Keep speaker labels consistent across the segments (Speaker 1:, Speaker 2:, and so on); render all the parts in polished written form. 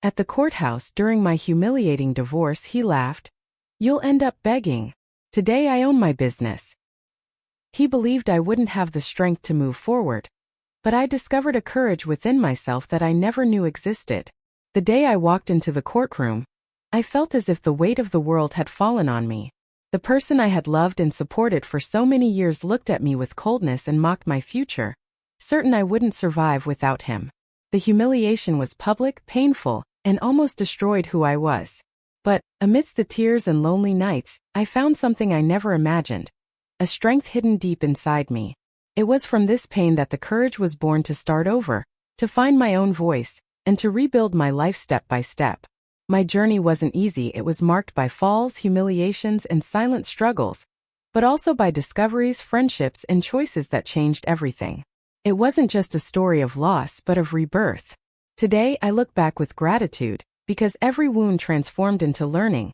Speaker 1: At the courthouse during my humiliating divorce, he laughed. "You'll end up begging. Today I own my business." He believed I wouldn't have the strength to move forward. But I discovered a courage within myself that I never knew existed. The day I walked into the courtroom, I felt as if the weight of the world had fallen on me. The person I had loved and supported for so many years looked at me with coldness and mocked my future, certain I wouldn't survive without him. The humiliation was public, painful, and almost destroyed who I was. But, amidst the tears and lonely nights, I found something I never imagined. A strength hidden deep inside me. It was from this pain that the courage was born to start over, to find my own voice, and to rebuild my life step by step. My journey wasn't easy. It was marked by falls, humiliations, and silent struggles, but also by discoveries, friendships, and choices that changed everything. It wasn't just a story of loss but of rebirth. Today I look back with gratitude, because every wound transformed into learning,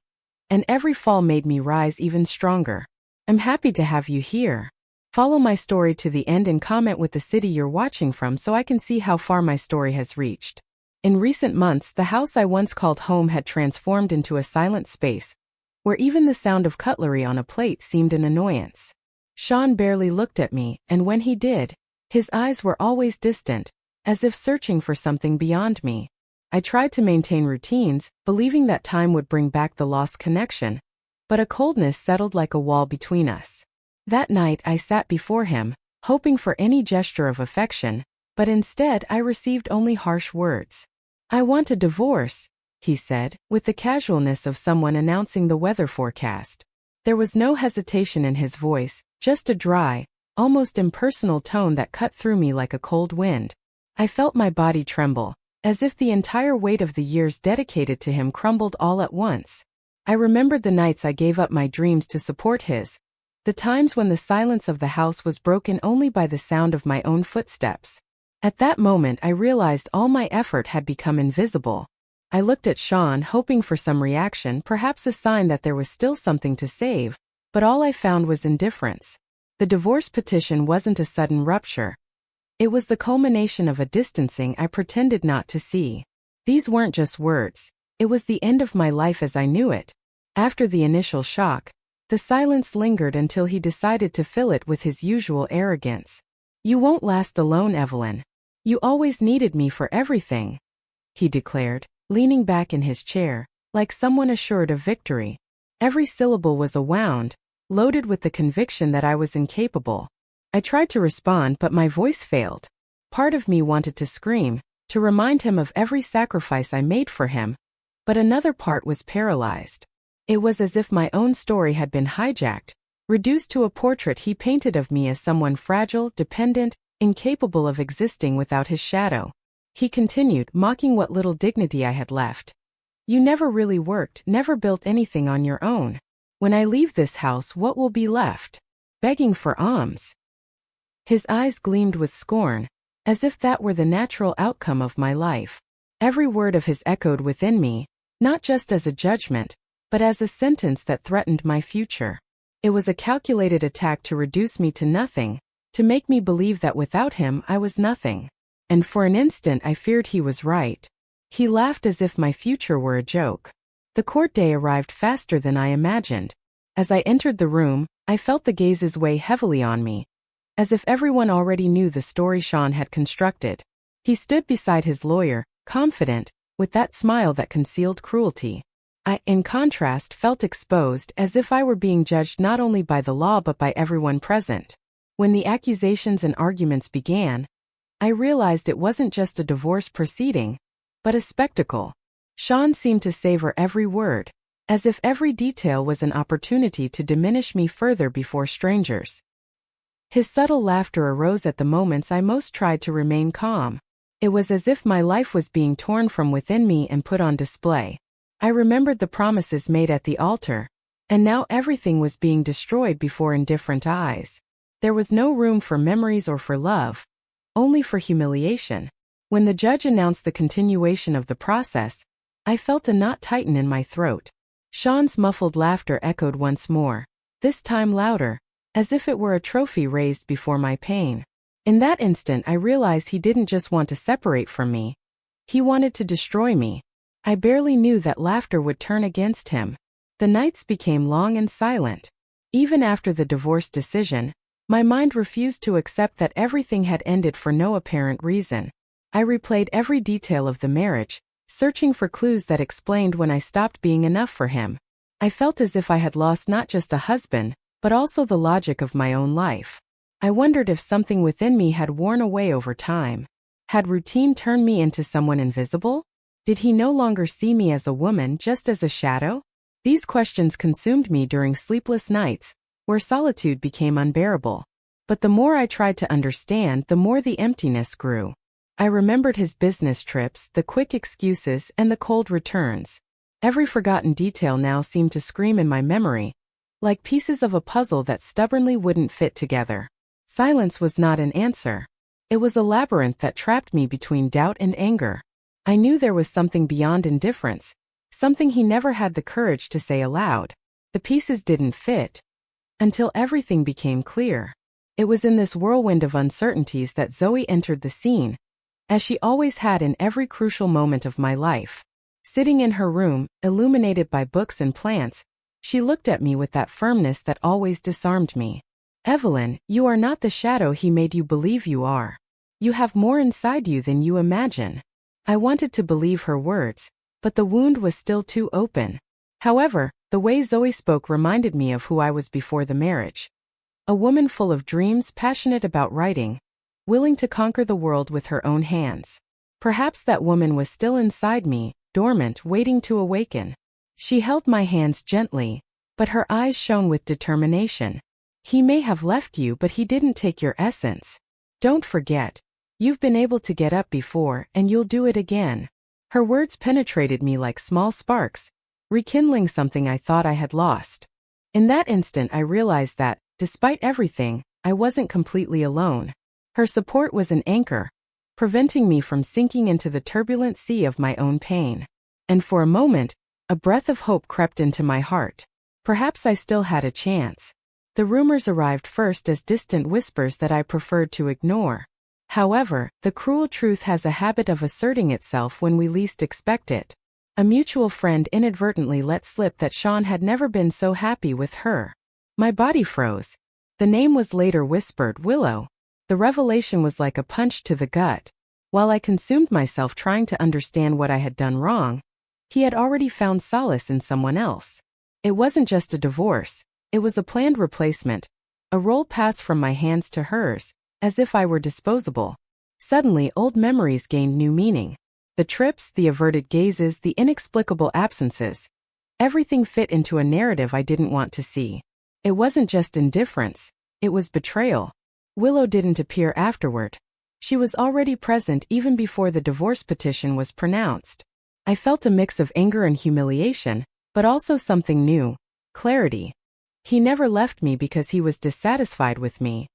Speaker 1: and every fall made me rise even stronger. I'm happy to have you here. Follow my story to the end and comment with the city you're watching from so I can see how far my story has reached. In recent months, the house I once called home had transformed into a silent space, where even the sound of cutlery on a plate seemed an annoyance. Sean barely looked at me, and when he did, his eyes were always distant, as if searching for something beyond me. I tried to maintain routines, believing that time would bring back the lost connection, but a coldness settled like a wall between us. That night I sat before him, hoping for any gesture of affection, but instead I received only harsh words. "I want a divorce," he said, with the casualness of someone announcing the weather forecast. There was no hesitation in his voice, just a dry, almost impersonal tone that cut through me like a cold wind. I felt my body tremble, as if the entire weight of the years dedicated to him crumbled all at once. I remembered the nights I gave up my dreams to support his, the times when the silence of the house was broken only by the sound of my own footsteps. At that moment I realized all my effort had become invisible. I looked at Sean, hoping for some reaction, perhaps a sign that there was still something to save, but all I found was indifference. The divorce petition wasn't a sudden rupture. It was the culmination of a distancing I pretended not to see. These weren't just words. It was the end of my life as I knew it. After the initial shock, the silence lingered until he decided to fill it with his usual arrogance. "You won't last alone, Evelyn. You always needed me for everything," he declared, leaning back in his chair, like someone assured of victory. Every syllable was a wound, loaded with the conviction that I was incapable. I tried to respond, but my voice failed. Part of me wanted to scream, to remind him of every sacrifice I made for him, but another part was paralyzed. It was as if my own story had been hijacked, reduced to a portrait he painted of me as someone fragile, dependent, incapable of existing without his shadow. He continued, mocking what little dignity I had left. "You never really worked, never built anything on your own. When I leave this house, what will be left? Begging for alms." His eyes gleamed with scorn, as if that were the natural outcome of my life. Every word of his echoed within me, not just as a judgment, but as a sentence that threatened my future. It was a calculated attack to reduce me to nothing, to make me believe that without him I was nothing. And for an instant I feared he was right. He laughed as if my future were a joke. The court day arrived faster than I imagined. As I entered the room, I felt the gazes weigh heavily on me, as if everyone already knew the story Sean had constructed. He stood beside his lawyer, confident, with that smile that concealed cruelty. I, in contrast, felt exposed, as if I were being judged not only by the law but by everyone present. When the accusations and arguments began, I realized it wasn't just a divorce proceeding, but a spectacle. Sean seemed to savor every word, as if every detail was an opportunity to diminish me further before strangers. His subtle laughter arose at the moments I most tried to remain calm. It was as if my life was being torn from within me and put on display. I remembered the promises made at the altar, and now everything was being destroyed before indifferent eyes. There was no room for memories or for love, only for humiliation. When the judge announced the continuation of the process, I felt a knot tighten in my throat. Sean's muffled laughter echoed once more, this time louder, as if it were a trophy raised before my pain. In that instant I realized he didn't just want to separate from me. He wanted to destroy me. I barely knew that laughter would turn against him. The nights became long and silent. Even after the divorce decision, my mind refused to accept that everything had ended for no apparent reason. I replayed every detail of the marriage, searching for clues that explained when I stopped being enough for him. I felt as if I had lost not just a husband, but also the logic of my own life. I wondered if something within me had worn away over time. Had routine turned me into someone invisible? Did he no longer see me as a woman, just as a shadow? These questions consumed me during sleepless nights, where solitude became unbearable. But the more I tried to understand, the more the emptiness grew. I remembered his business trips, the quick excuses, and the cold returns. Every forgotten detail now seemed to scream in my memory, like pieces of a puzzle that stubbornly wouldn't fit together. Silence was not an answer. It was a labyrinth that trapped me between doubt and anger. I knew there was something beyond indifference, something he never had the courage to say aloud. The pieces didn't fit. Until everything became clear. It was in this whirlwind of uncertainties that Zoe entered the scene, as she always had in every crucial moment of my life. Sitting in her room, illuminated by books and plants, she looked at me with that firmness that always disarmed me. "Evelyn, you are not the shadow he made you believe you are. You have more inside you than you imagine." I wanted to believe her words, but the wound was still too open. However, the way Zoe spoke reminded me of who I was before the marriage. A woman full of dreams, passionate about writing, willing to conquer the world with her own hands. Perhaps that woman was still inside me, dormant, waiting to awaken. She held my hands gently, but her eyes shone with determination. "He may have left you, but he didn't take your essence. Don't forget. You've been able to get up before, and you'll do it again." Her words penetrated me like small sparks, rekindling something I thought I had lost. In that instant I realized that, despite everything, I wasn't completely alone. Her support was an anchor, preventing me from sinking into the turbulent sea of my own pain. And for a moment, a breath of hope crept into my heart. Perhaps I still had a chance. The rumors arrived first as distant whispers that I preferred to ignore. However, the cruel truth has a habit of asserting itself when we least expect it. A mutual friend inadvertently let slip that Sean had never been so happy with her. My body froze. The name was later whispered, Willow. The revelation was like a punch to the gut. While I consumed myself trying to understand what I had done wrong, he had already found solace in someone else. It wasn't just a divorce, it was a planned replacement, a role passed from my hands to hers, as if I were disposable. Suddenly, old memories gained new meaning. The trips, the averted gazes, the inexplicable absences. Everything fit into a narrative I didn't want to see. It wasn't just indifference, it was betrayal. Willow didn't appear afterward. She was already present even before the divorce petition was pronounced. I felt a mix of anger and humiliation, but also something new, clarity. He never left me because he was dissatisfied with me.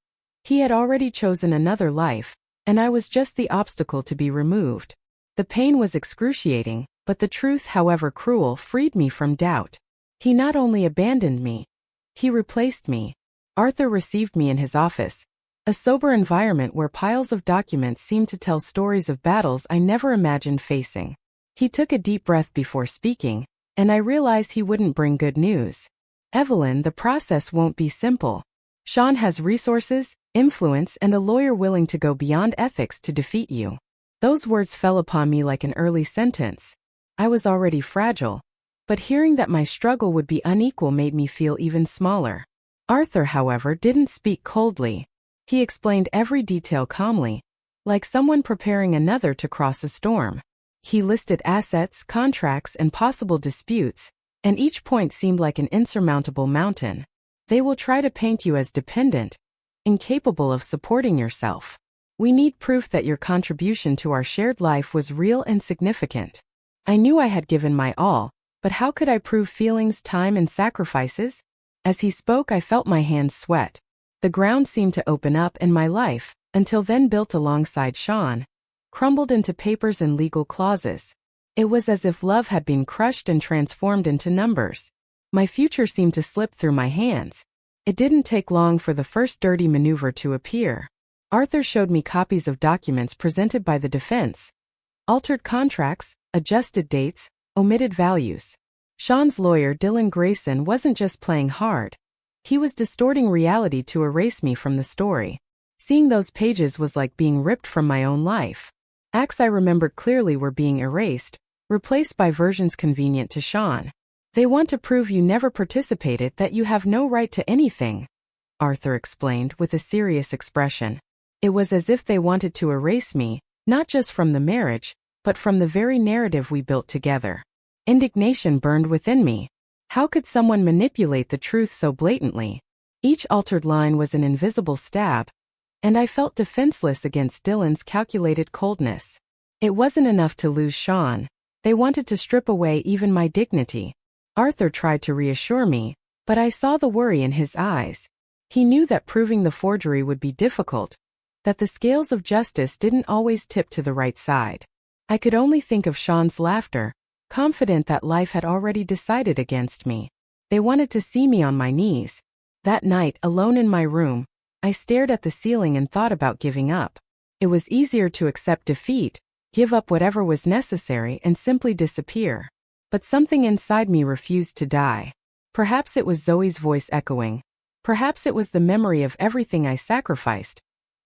Speaker 1: He had already chosen another life, and I was just the obstacle to be removed. The pain was excruciating, but the truth, however cruel, freed me from doubt. He not only abandoned me, he replaced me. Arthur received me in his office, a sober environment where piles of documents seemed to tell stories of battles I never imagined facing. He took a deep breath before speaking, and I realized he wouldn't bring good news. "Evelyn, the process won't be simple. Sean has resources, influence, and a lawyer willing to go beyond ethics to defeat you." Those words fell upon me like an early sentence. I was already fragile, but hearing that my struggle would be unequal made me feel even smaller. Arthur, however, didn't speak coldly. He explained every detail calmly, like someone preparing another to cross a storm. He listed assets, contracts, and possible disputes, and each point seemed like an insurmountable mountain. "They will try to paint you as dependent, incapable of supporting yourself. We need proof that your contribution to our shared life was real and significant." I knew I had given my all, but how could I prove feelings, time, and sacrifices? As he spoke, I felt my hands sweat. The ground seemed to open up, and my life, until then built alongside Sean, crumbled into papers and legal clauses. It was as if love had been crushed and transformed into numbers. My future seemed to slip through my hands. It didn't take long for the first dirty maneuver to appear. Arthur showed me copies of documents presented by the defense. Altered contracts, adjusted dates, Omitted values. Sean's lawyer, Dylan Grayson, wasn't just playing hard. He was distorting reality to erase me from the story. Seeing those pages was like being ripped from my own life. Acts I remembered clearly were being erased, replaced by versions convenient to Sean. They want to prove you never participated, that you have no right to anything, Arthur explained with a serious expression. It was as if they wanted to erase me, not just from the marriage, but from the very narrative we built together. Indignation burned within me. How could someone manipulate the truth so blatantly? Each altered line was an invisible stab, and I felt defenseless against Dylan's calculated coldness. It wasn't enough to lose Sean. They wanted to strip away even my dignity. Arthur tried to reassure me, but I saw the worry in his eyes. He knew that proving the forgery would be difficult, that the scales of justice didn't always tip to the right side. I could only think of Sean's laughter, confident that life had already decided against me. They wanted to see me on my knees. That night, alone in my room, I stared at the ceiling and thought about giving up. It was easier to accept defeat, give up whatever was necessary, and simply disappear. But something inside me refused to die. Perhaps it was Zoe's voice echoing. Perhaps it was the memory of everything I sacrificed.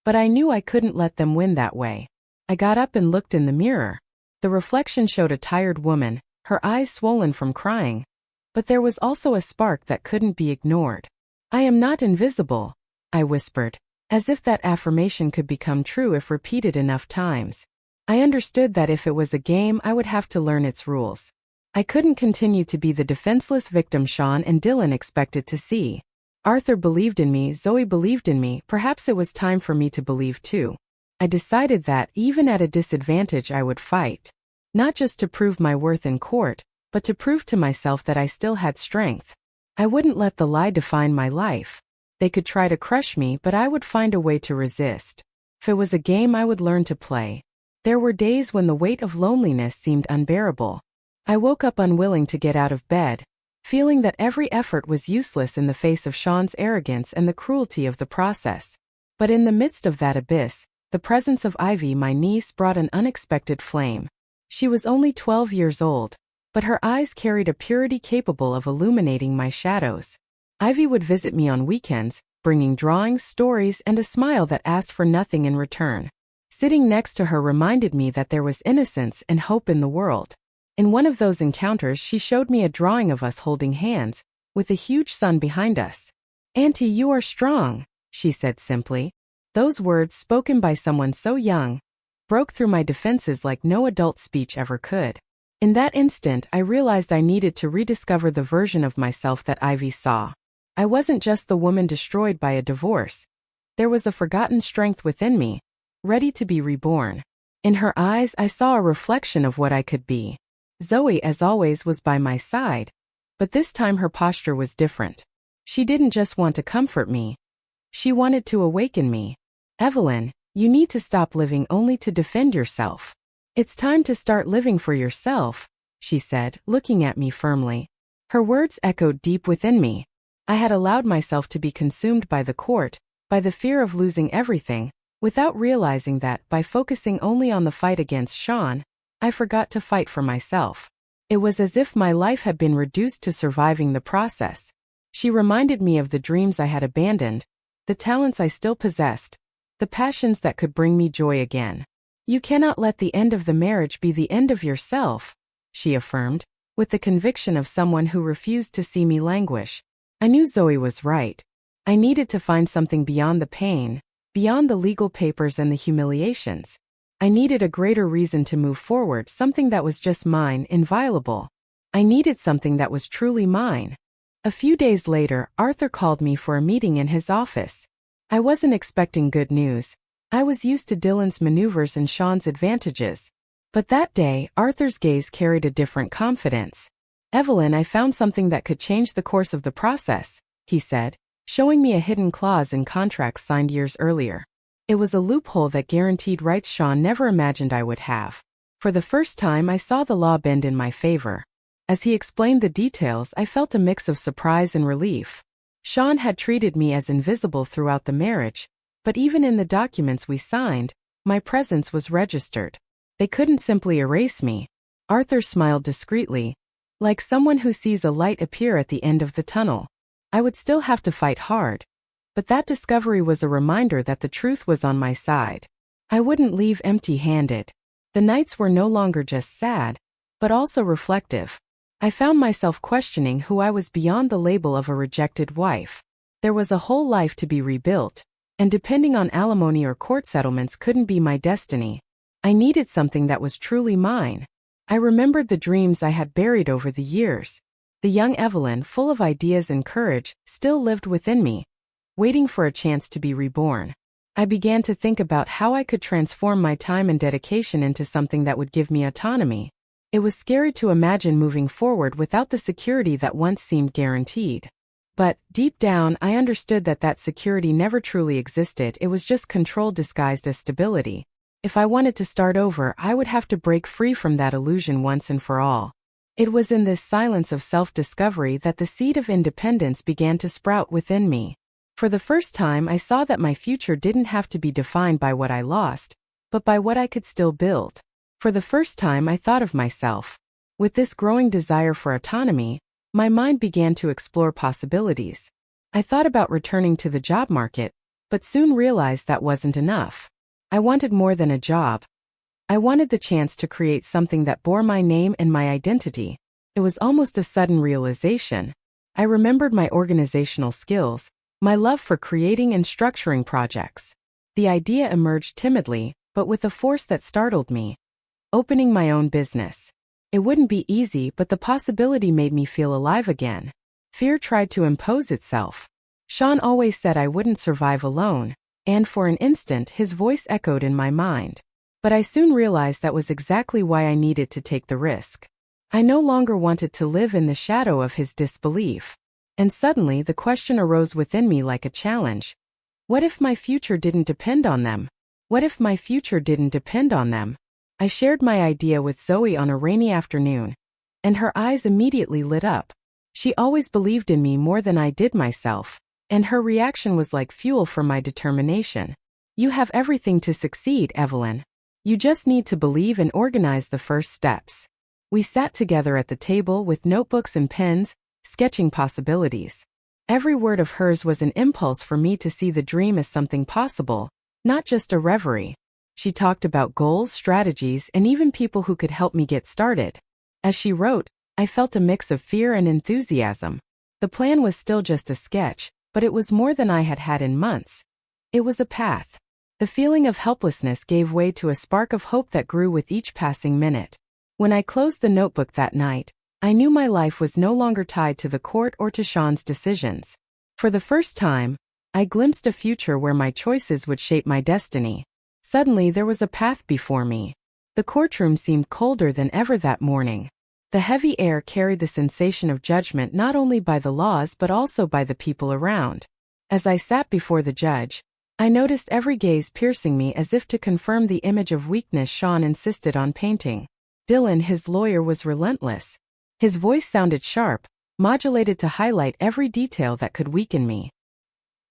Speaker 1: But I knew I couldn't let them win that way. I got up and looked in the mirror. The reflection showed a tired woman, her eyes swollen from crying. But there was also a spark that couldn't be ignored. I am not invisible, I whispered, as if that affirmation could become true if repeated enough times. I understood that if it was a game, I would have to learn its rules. I couldn't continue to be the defenseless victim Sean and Dylan expected to see. Arthur believed in me, Zoe believed in me, perhaps it was time for me to believe too. I decided that, even at a disadvantage, I would fight. Not just to prove my worth in court, but to prove to myself that I still had strength. I wouldn't let the lie define my life. They could try to crush me, but I would find a way to resist. If it was a game, I would learn to play. There were days when the weight of loneliness seemed unbearable. I woke up unwilling to get out of bed, feeling that every effort was useless in the face of Sean's arrogance and the cruelty of the process. But in the midst of that abyss, the presence of Ivy, my niece, brought an unexpected flame. She was only 12 years old, but her eyes carried a purity capable of illuminating my shadows. Ivy would visit me on weekends, bringing drawings, stories, and a smile that asked for nothing in return. Sitting next to her reminded me that there was innocence and hope in the world. In one of those encounters, she showed me a drawing of us holding hands, with a huge sun behind us. "Auntie, you are strong," she said simply. Those words, spoken by someone so young, broke through my defenses like no adult speech ever could. In that instant, I realized I needed to rediscover the version of myself that Ivy saw. I wasn't just the woman destroyed by a divorce. There was a forgotten strength within me, ready to be reborn. In her eyes, I saw a reflection of what I could be. Zoe, as always, was by my side, but this time her posture was different. She didn't just want to comfort me. She wanted to awaken me. "Evelyn, you need to stop living only to defend yourself. It's time to start living for yourself," she said, looking at me firmly. Her words echoed deep within me. I had allowed myself to be consumed by the court, by the fear of losing everything, without realizing that, by focusing only on the fight against Sean, I forgot to fight for myself. It was as if my life had been reduced to surviving the process. She reminded me of the dreams I had abandoned, the talents I still possessed, the passions that could bring me joy again. "You cannot let the end of the marriage be the end of yourself," she affirmed, with the conviction of someone who refused to see me languish. I knew Zoe was right. I needed to find something beyond the pain, beyond the legal papers and the humiliations. I needed a greater reason to move forward, something that was just mine, inviolable. I needed something that was truly mine. A few days later, Arthur called me for a meeting in his office. I wasn't expecting good news. I was used to Dylan's maneuvers and Sean's advantages. But that day, Arthur's gaze carried a different confidence. "Evelyn, I found something that could change the course of the process," he said, showing me a hidden clause in contracts signed years earlier. It was a loophole that guaranteed rights Sean never imagined I would have. For the first time, I saw the law bend in my favor. As he explained the details, I felt a mix of surprise and relief. Sean had treated me as invisible throughout the marriage, but even in the documents we signed, my presence was registered. They couldn't simply erase me. Arthur smiled discreetly, like someone who sees a light appear at the end of the tunnel. I would still have to fight hard, but that discovery was a reminder that the truth was on my side. I wouldn't leave empty-handed. The nights were no longer just sad, but also reflective. I found myself questioning who I was beyond the label of a rejected wife. There was a whole life to be rebuilt, and depending on alimony or court settlements couldn't be my destiny. I needed something that was truly mine. I remembered the dreams I had buried over the years. The young Evelyn, full of ideas and courage, still lived within me, waiting for a chance to be reborn. I began to think about how I could transform my time and dedication into something that would give me autonomy. It was scary to imagine moving forward without the security that once seemed guaranteed. But, deep down, I understood that that security never truly existed. It was just control disguised as stability. If I wanted to start over, I would have to break free from that illusion once and for all. It was in this silence of self-discovery that the seed of independence began to sprout within me. For the first time, I saw that my future didn't have to be defined by what I lost, but by what I could still build. For the first time, I thought of myself. With this growing desire for autonomy, my mind began to explore possibilities. I thought about returning to the job market, but soon realized that wasn't enough. I wanted more than a job. I wanted the chance to create something that bore my name and my identity. It was almost a sudden realization. I remembered my organizational skills, my love for creating and structuring projects. The idea emerged timidly, but with a force that startled me. Opening my own business. It wouldn't be easy, but the possibility made me feel alive again. Fear tried to impose itself. Sean always said I wouldn't survive alone, and for an instant his voice echoed in my mind. But I soon realized that was exactly why I needed to take the risk. I no longer wanted to live in the shadow of his disbelief. And suddenly the question arose within me like a challenge. What if my future didn't depend on them? What if my future didn't depend on them? I shared my idea with Zoe on a rainy afternoon, and her eyes immediately lit up. She always believed in me more than I did myself, and her reaction was like fuel for my determination. You have everything to succeed, Evelyn. You just need to believe and organize the first steps. We sat together at the table with notebooks and pens, sketching possibilities. Every word of hers was an impulse for me to see the dream as something possible, not just a reverie. She talked about goals, strategies, and even people who could help me get started. As she wrote, I felt a mix of fear and enthusiasm. The plan was still just a sketch, but it was more than I had had in months. It was a path. The feeling of helplessness gave way to a spark of hope that grew with each passing minute. When I closed the notebook that night, I knew my life was no longer tied to the court or to Sean's decisions. For the first time, I glimpsed a future where my choices would shape my destiny. Suddenly there was a path before me. The courtroom seemed colder than ever that morning. The heavy air carried the sensation of judgment not only by the laws but also by the people around. As I sat before the judge, I noticed every gaze piercing me as if to confirm the image of weakness Sean insisted on painting. Dylan, his lawyer, was relentless. His voice sounded sharp, modulated to highlight every detail that could weaken me.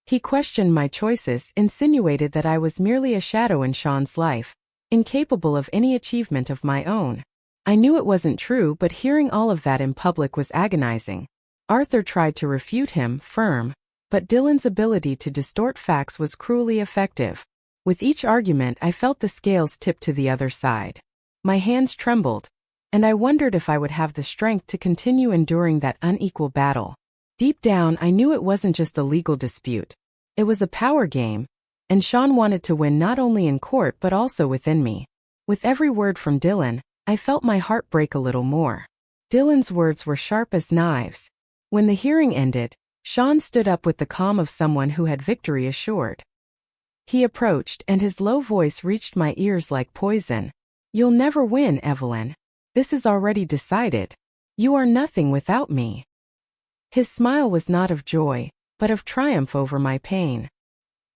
Speaker 1: He questioned my choices, insinuated that I was merely a shadow in Sean's life, incapable of any achievement of my own. I knew it wasn't true, but hearing all of that in public was agonizing. Arthur tried to refute him, firm, but Dylan's ability to distort facts was cruelly effective. With each argument, I felt the scales tip to the other side. My hands trembled, and I wondered if I would have the strength to continue enduring that unequal battle. Deep down, I knew it wasn't just a legal dispute. It was a power game, and Sean wanted to win not only in court but also within me. With every word from Dylan, I felt my heart break a little more. Dylan's words were sharp as knives. When the hearing ended, Sean stood up with the calm of someone who had victory assured. He approached, and his low voice reached my ears like poison. "You'll never win, Evelyn. This is already decided. You are nothing without me." His smile was not of joy, but of triumph over my pain.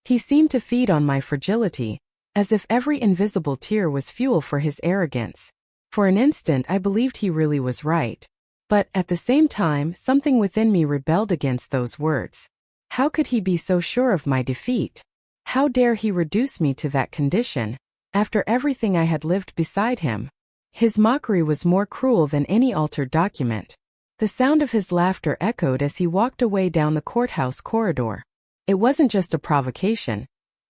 Speaker 1: He seemed to feed on my fragility, as if every invisible tear was fuel for his arrogance. For an instant I believed he really was right. But, at the same time, something within me rebelled against those words. How could he be so sure of my defeat? How dare he reduce me to that condition, after everything I had lived beside him? His mockery was more cruel than any altered document. The sound of his laughter echoed as he walked away down the courthouse corridor. It wasn't just a provocation.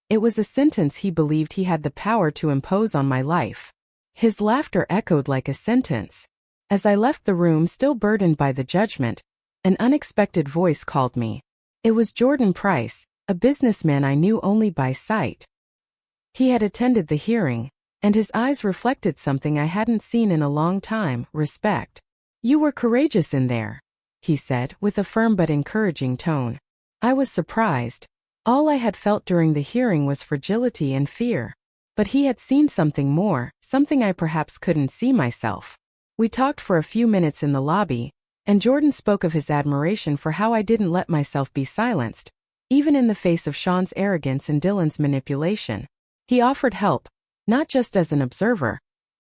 Speaker 1: It was a sentence he believed he had the power to impose on my life. His laughter echoed like a sentence. As I left the room still burdened by the judgment, an unexpected voice called me. It was Jordan Price, a businessman I knew only by sight. He had attended the hearing, and his eyes reflected something I hadn't seen in a long time: respect. "You were courageous in there," he said, with a firm but encouraging tone. I was surprised. All I had felt during the hearing was fragility and fear. But he had seen something more, something I perhaps couldn't see myself. We talked for a few minutes in the lobby, and Jordan spoke of his admiration for how I didn't let myself be silenced, even in the face of Sean's arrogance and Dylan's manipulation. He offered help, not just as an observer,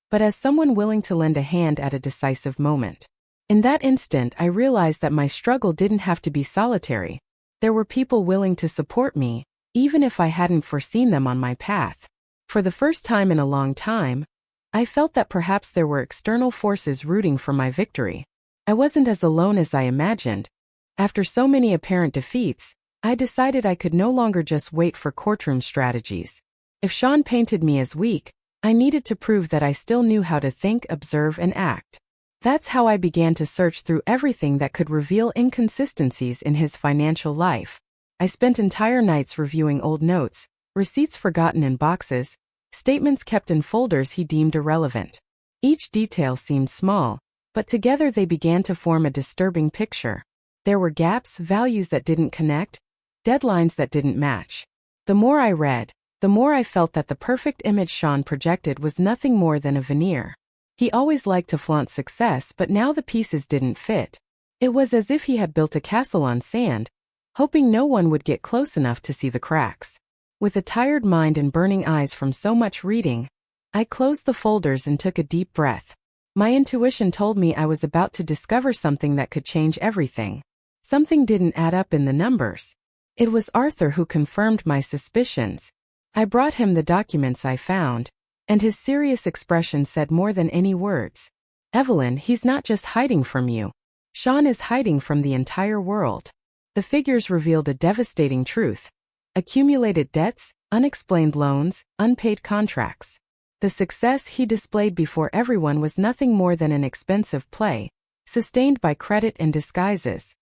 Speaker 1: but as someone willing to lend a hand at a decisive moment. In that instant, I realized that my struggle didn't have to be solitary. There were people willing to support me, even if I hadn't foreseen them on my path. For the first time in a long time, I felt that perhaps there were external forces rooting for my victory. I wasn't as alone as I imagined. After so many apparent defeats, I decided I could no longer just wait for courtroom strategies. If Sean painted me as weak, I needed to prove that I still knew how to think, observe, and act. That's how I began to search through everything that could reveal inconsistencies in his financial life. I spent entire nights reviewing old notes, receipts forgotten in boxes, statements kept in folders he deemed irrelevant. Each detail seemed small, but together they began to form a disturbing picture. There were gaps, values that didn't connect, deadlines that didn't match. The more I read, the more I felt that the perfect image Sean projected was nothing more than a veneer. He always liked to flaunt success, but now the pieces didn't fit. It was as if he had built a castle on sand, hoping no one would get close enough to see the cracks. With a tired mind and burning eyes from so much reading, I closed the folders and took a deep breath. My intuition told me I was about to discover something that could change everything. Something didn't add up in the numbers. It was Arthur who confirmed my suspicions. I brought him the documents I found, and his serious expression said more than any words. "Evelyn, he's not just hiding from you. Sean is hiding from the entire world." The figures revealed a devastating truth. Accumulated debts, unexplained loans, unpaid contracts. The success he displayed before everyone was nothing more than an expensive play, sustained by credit and disguises.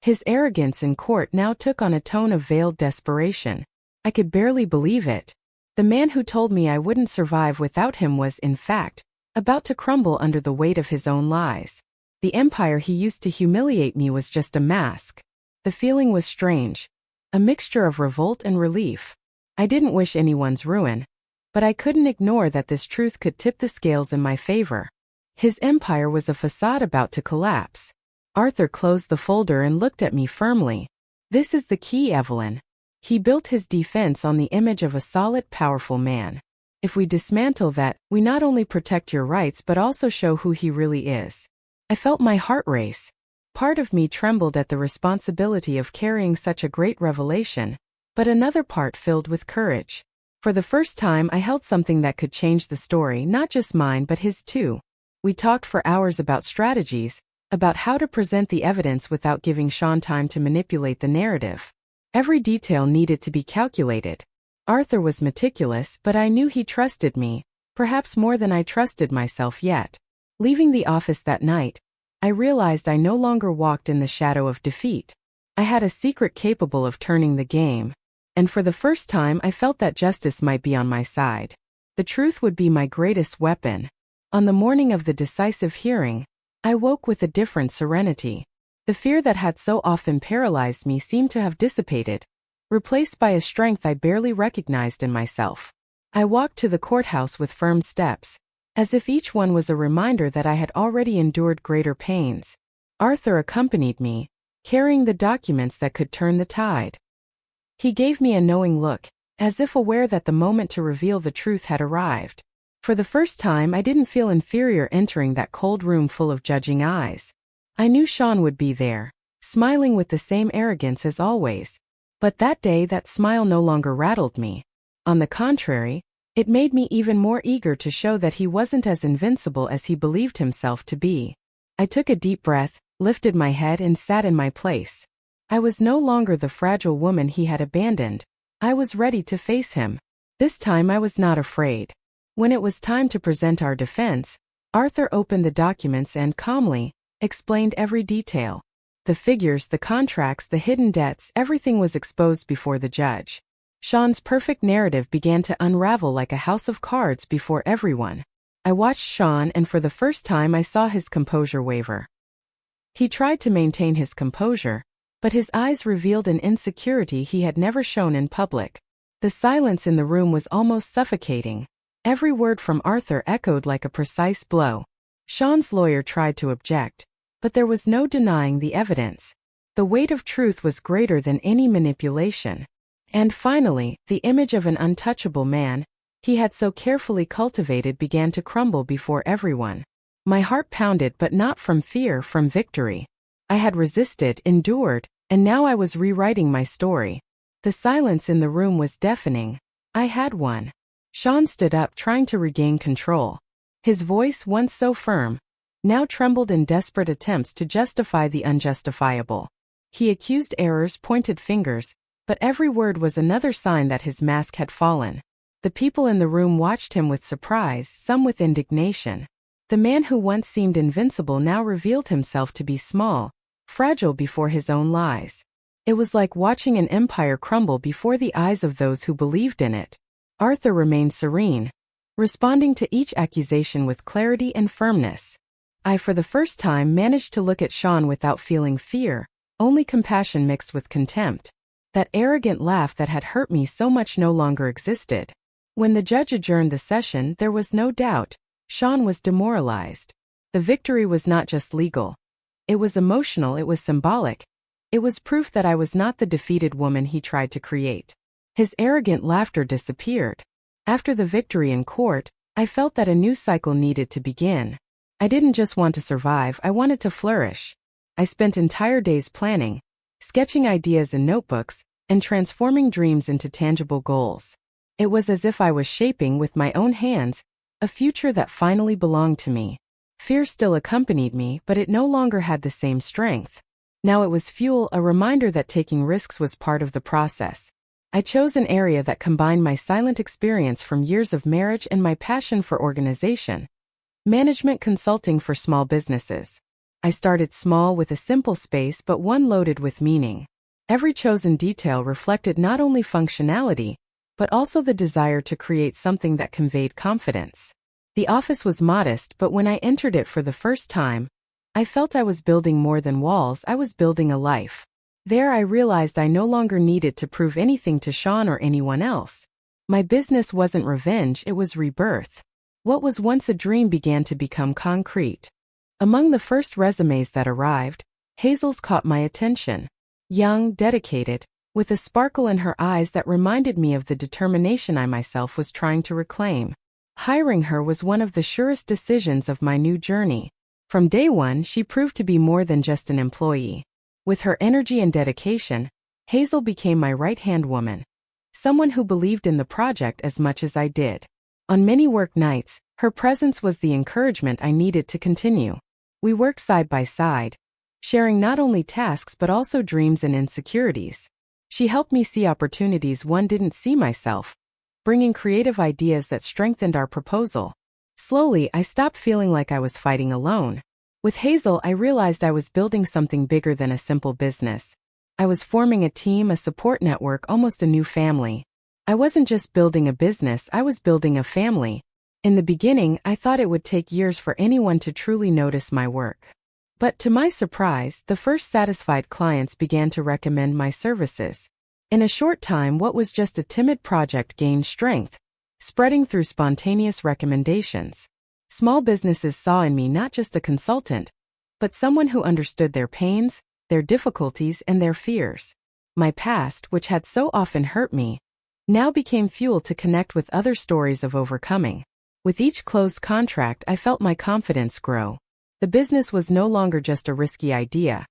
Speaker 1: His arrogance in court now took on a tone of veiled desperation. I could barely believe it. The man who told me I wouldn't survive without him was, in fact, about to crumble under the weight of his own lies. The empire he used to humiliate me was just a mask. The feeling was strange, a mixture of revolt and relief. I didn't wish anyone's ruin, but I couldn't ignore that this truth could tip the scales in my favor. His empire was a facade about to collapse. Arthur closed the folder and looked at me firmly. "This is the key, Evelyn." He built his defense on the image of a solid, powerful man. "If we dismantle that, we not only protect your rights but also show who he really is." I felt my heart race. Part of me trembled at the responsibility of carrying such a great revelation, but another part filled with courage. For the first time I held something that could change the story, not just mine but his too. We talked for hours about strategies, about how to present the evidence without giving Sean time to manipulate the narrative. Every detail needed to be calculated. Arthur was meticulous, but I knew he trusted me, perhaps more than I trusted myself yet. Leaving the office that night, I realized I no longer walked in the shadow of defeat. I had a secret capable of turning the game, and for the first time I felt that justice might be on my side. The truth would be my greatest weapon. On the morning of the decisive hearing, I woke with a different serenity. The fear that had so often paralyzed me seemed to have dissipated, replaced by a strength I barely recognized in myself. I walked to the courthouse with firm steps, as if each one was a reminder that I had already endured greater pains. Arthur accompanied me, carrying the documents that could turn the tide. He gave me a knowing look, as if aware that the moment to reveal the truth had arrived. For the first time I didn't feel inferior entering that cold room full of judging eyes. I knew Sean would be there, smiling with the same arrogance as always. But that day that smile no longer rattled me. On the contrary, It made me even more eager to show that he wasn't as invincible as he believed himself to be. I took a deep breath, lifted my head and sat in my place. I was no longer the fragile woman he had abandoned. I was ready to face him. This time I was not afraid. When it was time to present our defense, Arthur opened the documents and calmly explained every detail. The figures, the contracts, the hidden debts, everything was exposed before the judge. Sean's perfect narrative began to unravel like a house of cards before everyone. I watched Sean, and for the first time I saw his composure waver. He tried to maintain his composure, but his eyes revealed an insecurity he had never shown in public. The silence in the room was almost suffocating. Every word from Arthur echoed like a precise blow. Sean's lawyer tried to object, but there was no denying the evidence. The weight of truth was greater than any manipulation. And finally, the image of an untouchable man he had so carefully cultivated began to crumble before everyone. My heart pounded, but not from fear, from victory. I had resisted, endured, and now I was rewriting my story. The silence in the room was deafening. I had won. Sean stood up, trying to regain control. His voice, once so firm, now trembled in desperate attempts to justify the unjustifiable. He accused errors, pointed fingers, but every word was another sign that his mask had fallen. The people in the room watched him with surprise, some with indignation. The man who once seemed invincible now revealed himself to be small, fragile before his own lies. It was like watching an empire crumble before the eyes of those who believed in it. Arthur remained serene, responding to each accusation with clarity and firmness. I, for the first time, managed to look at Sean without feeling fear, only compassion mixed with contempt. That arrogant laugh that had hurt me so much no longer existed. When the judge adjourned the session, there was no doubt. Sean was demoralized. The victory was not just legal. It was emotional, it was symbolic. It was proof that I was not the defeated woman he tried to create. His arrogant laughter disappeared. After the victory in court, I felt that a new cycle needed to begin. I didn't just want to survive, I wanted to flourish. I spent entire days planning, sketching ideas in notebooks, and transforming dreams into tangible goals. It was as if I was shaping with my own hands a future that finally belonged to me. Fear still accompanied me, but it no longer had the same strength. Now it was fuel, a reminder that taking risks was part of the process. I chose an area that combined my silent experience from years of marriage and my passion for organization. Management consulting for small businesses. I started small with a simple space, but one loaded with meaning. Every chosen detail reflected not only functionality, but also the desire to create something that conveyed confidence. The office was modest, but when I entered it for the first time, I felt I was building more than walls, I was building a life. There I realized I no longer needed to prove anything to Sean or anyone else. My business wasn't revenge, it was rebirth. What was once a dream began to become concrete. Among the first resumes that arrived, Hazel's caught my attention. Young, dedicated, with a sparkle in her eyes that reminded me of the determination I myself was trying to reclaim. Hiring her was one of the surest decisions of my new journey. From day one, she proved to be more than just an employee. With her energy and dedication, Hazel became my right-hand woman. Someone who believed in the project as much as I did. On many work nights, her presence was the encouragement I needed to continue. We worked side by side, sharing not only tasks but also dreams and insecurities. She helped me see opportunities one didn't see myself, bringing creative ideas that strengthened our proposal. Slowly, I stopped feeling like I was fighting alone. With Hazel, I realized I was building something bigger than a simple business. I was forming a team, a support network, almost a new family. I wasn't just building a business, I was building a family. In the beginning, I thought it would take years for anyone to truly notice my work. But to my surprise, the first satisfied clients began to recommend my services. In a short time, what was just a timid project gained strength, spreading through spontaneous recommendations. Small businesses saw in me not just a consultant, but someone who understood their pains, their difficulties, and their fears. My past, which had so often hurt me, now became fuel to connect with other stories of overcoming. With each closed contract, I felt my confidence grow. The business was no longer just a risky idea.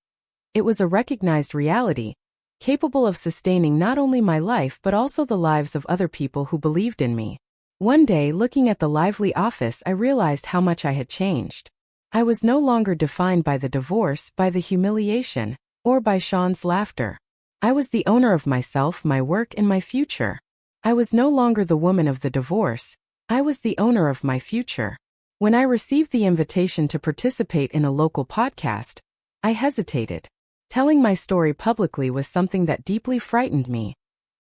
Speaker 1: It was a recognized reality, capable of sustaining not only my life but also the lives of other people who believed in me. One day, looking at the lively office, I realized how much I had changed. I was no longer defined by the divorce, by the humiliation, or by Sean's laughter. I was the owner of myself, my work, and my future. I was no longer the woman of the divorce. I was the owner of my future. When I received the invitation to participate in a local podcast, I hesitated. Telling my story publicly was something that deeply frightened me.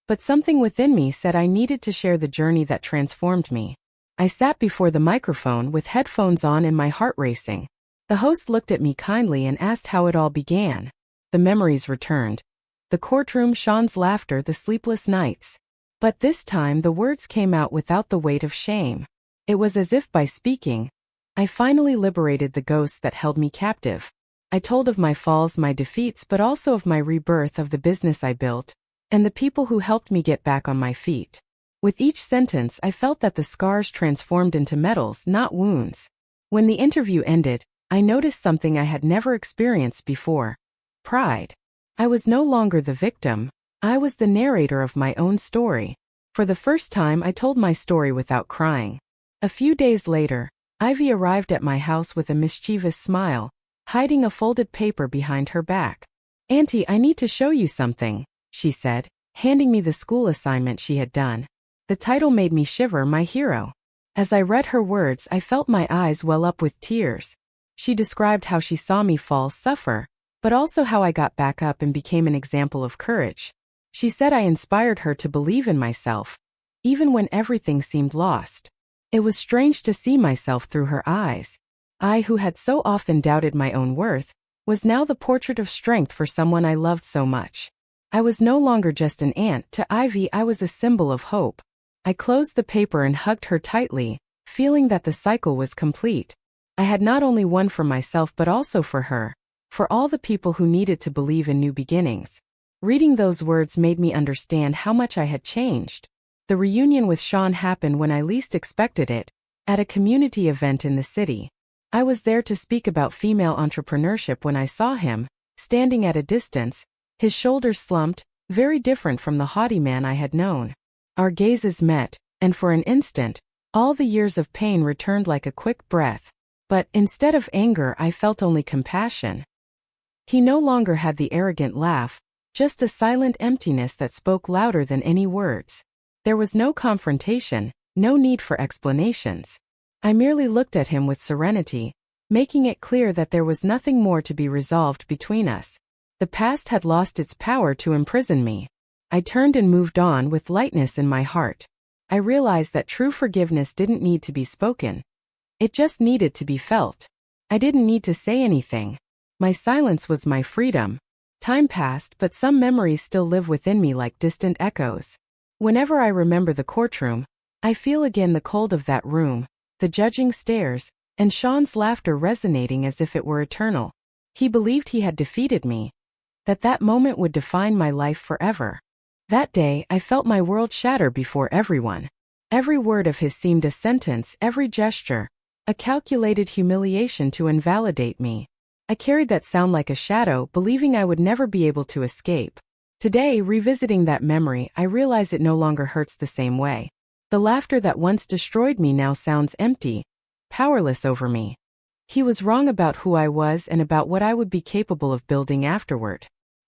Speaker 1: But something within me said I needed to share the journey that transformed me. I sat before the microphone with headphones on and my heart racing. The host looked at me kindly and asked how it all began. The memories returned. The courtroom, Sean's laughter, the sleepless nights. But this time the words came out without the weight of shame. It was as if by speaking, I finally liberated the ghosts that held me captive. I told of my falls, my defeats, but also of my rebirth, of the business I built, and the people who helped me get back on my feet. With each sentence, I felt that the scars transformed into medals, not wounds. When the interview ended, I noticed something I had never experienced before. Pride. I was no longer the victim. I was the narrator of my own story. For the first time, I told my story without crying. A few days later, Ivy arrived at my house with a mischievous smile, hiding a folded paper behind her back. "Auntie, I need to show you something," she said, handing me the school assignment she had done. The title made me shiver, My Hero. As I read her words, I felt my eyes well up with tears. She described how she saw me fall, suffer, but also how I got back up and became an example of courage. She said I inspired her to believe in myself, even when everything seemed lost. It was strange to see myself through her eyes. I, who had so often doubted my own worth, was now the portrait of strength for someone I loved so much. I was no longer just an aunt. To Ivy, I was a symbol of hope. I closed the paper and hugged her tightly, feeling that the cycle was complete. I had not only won for myself but also for her, for all the people who needed to believe in new beginnings. Reading those words made me understand how much I had changed. The reunion with Sean happened when I least expected it, at a community event in the city. I was there to speak about female entrepreneurship when I saw him, standing at a distance, his shoulders slumped, very different from the haughty man I had known. Our gazes met, and for an instant, all the years of pain returned like a quick breath. But instead of anger, I felt only compassion. He no longer had the arrogant laugh, just a silent emptiness that spoke louder than any words. There was no confrontation, no need for explanations. I merely looked at him with serenity, making it clear that there was nothing more to be resolved between us. The past had lost its power to imprison me. I turned and moved on with lightness in my heart. I realized that true forgiveness didn't need to be spoken. It just needed to be felt. I didn't need to say anything. My silence was my freedom. Time passed, but some memories still live within me like distant echoes. Whenever I remember the courtroom, I feel again the cold of that room, the judging stares, and Sean's laughter resonating as if it were eternal. He believed he had defeated me, that moment would define my life forever. That day, I felt my world shatter before everyone. Every word of his seemed a sentence, every gesture, a calculated humiliation to invalidate me. I carried that sound like a shadow, believing I would never be able to escape. Today, revisiting that memory, I realize it no longer hurts the same way. The laughter that once destroyed me now sounds empty, powerless over me. He was wrong about who I was and about what I would be capable of building afterward.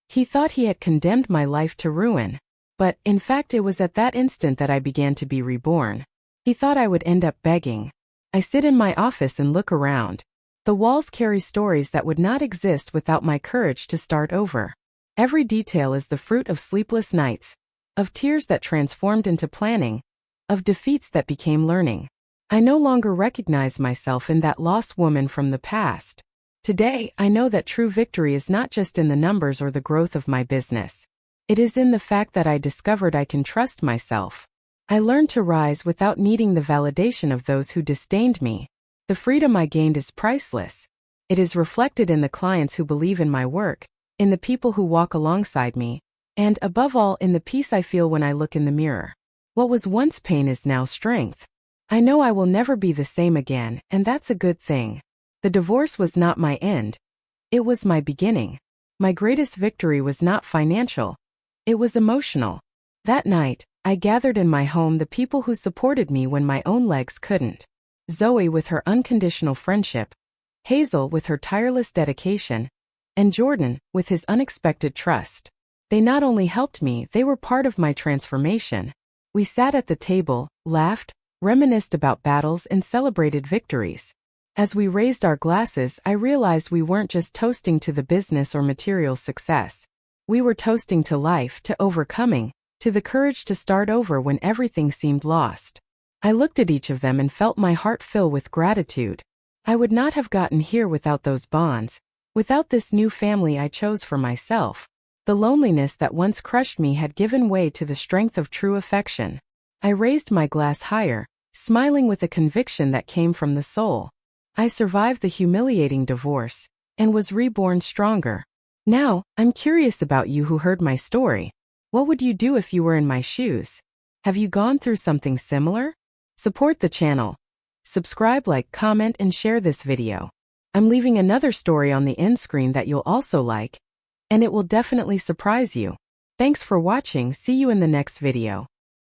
Speaker 1: He thought he had condemned my life to ruin. But, in fact, it was at that instant that I began to be reborn. He thought I would end up begging. I sit in my office and look around. The walls carry stories that would not exist without my courage to start over. Every detail is the fruit of sleepless nights, of tears that transformed into planning, of defeats that became learning. I no longer recognize myself in that lost woman from the past. Today, I know that true victory is not just in the numbers or the growth of my business. It is in the fact that I discovered I can trust myself. I learned to rise without needing the validation of those who disdained me. The freedom I gained is priceless. It is reflected in the clients who believe in my work, in the people who walk alongside me, and, above all, in the peace I feel when I look in the mirror. What was once pain is now strength. I know I will never be the same again, and that's a good thing. The divorce was not my end. It was my beginning. My greatest victory was not financial. It was emotional. That night, I gathered in my home the people who supported me when my own legs couldn't. Zoe with her unconditional friendship, Hazel with her tireless dedication, and Jordan with his unexpected trust. They not only helped me, they were part of my transformation. We sat at the table, laughed, reminisced about battles, and celebrated victories. As we raised our glasses, I realized we weren't just toasting to the business or material success. We were toasting to life, to overcoming, to the courage to start over when everything seemed lost. I looked at each of them and felt my heart fill with gratitude. I would not have gotten here without those bonds, without this new family I chose for myself. The loneliness that once crushed me had given way to the strength of true affection. I raised my glass higher, smiling with a conviction that came from the soul. I survived the humiliating divorce and was reborn stronger. Now, I'm curious about you who heard my story. What would you do if you were in my shoes? Have you gone through something similar? Support the channel. Subscribe, like, comment, and share this video. I'm leaving another story on the end screen that you'll also like, and it will definitely surprise you. Thanks for watching. See you in the next video.